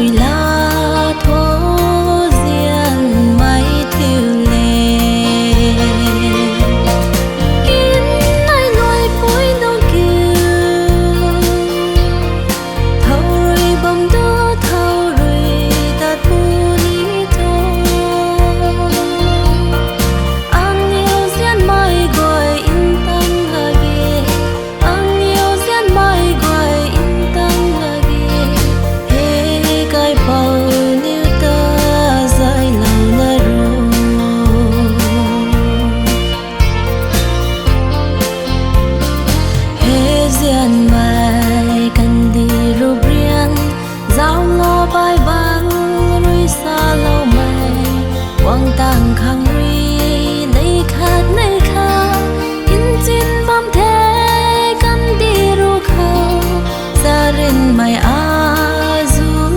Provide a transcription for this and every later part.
tùy lá thố riêng mấy thiêu lệ kín ai loài phối nông kiều thâu rồi bầm đô thâu rồi ta tu lý thô anh yêu riêng mai gọi in tâm là ghê anh yêu riêng mai gọi in tâm là ghê hê cái bao nhiêu ta dài lâu na ru hê riêng mai cần đi ru riêng giao lo bài vang rồi xa lâu mai quang tang khang ri nay khát in chín bom thế cần đi ru khâu gia đình mai a du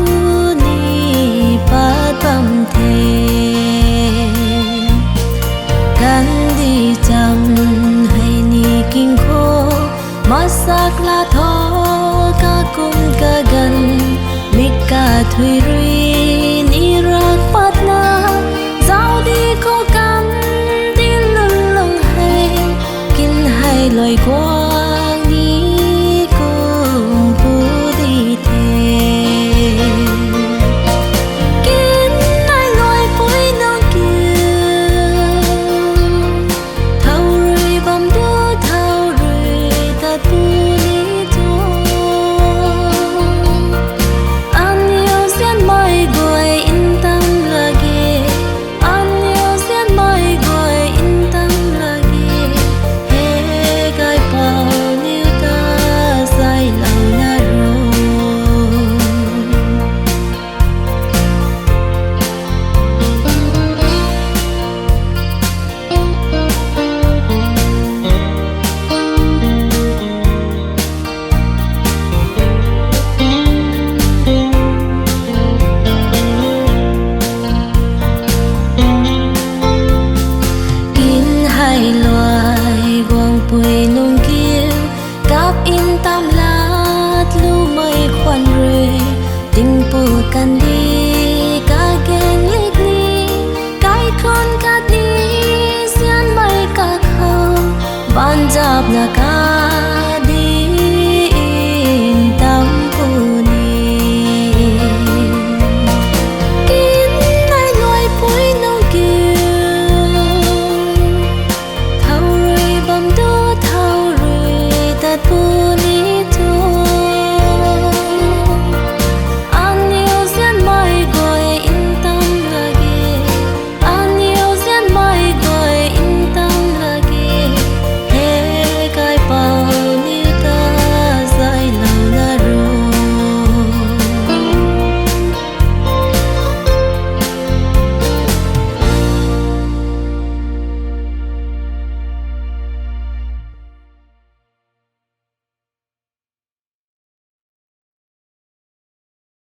ni phát bom thế cần đi chăm hay ni kinh khô masak la tho ka cung ka gan mika thui rui ni rak patna giao đi cô cam đi lưng lưng hay kin hay lời quang ni cùng bu đi theo kin ai lời phối nông kiều thâu rồi bầm đô thâu rồi ta tu lý thô anh yêu riêng mai gọi in tâm là ghê anh yêu riêng mai gọi in tâm là ghê hê cái bao nhiêu ta dài lâu na rồi kín hai loài quang bùi nung kiêu cáp in tam lát lưu mây khoan rơi tình bù can đi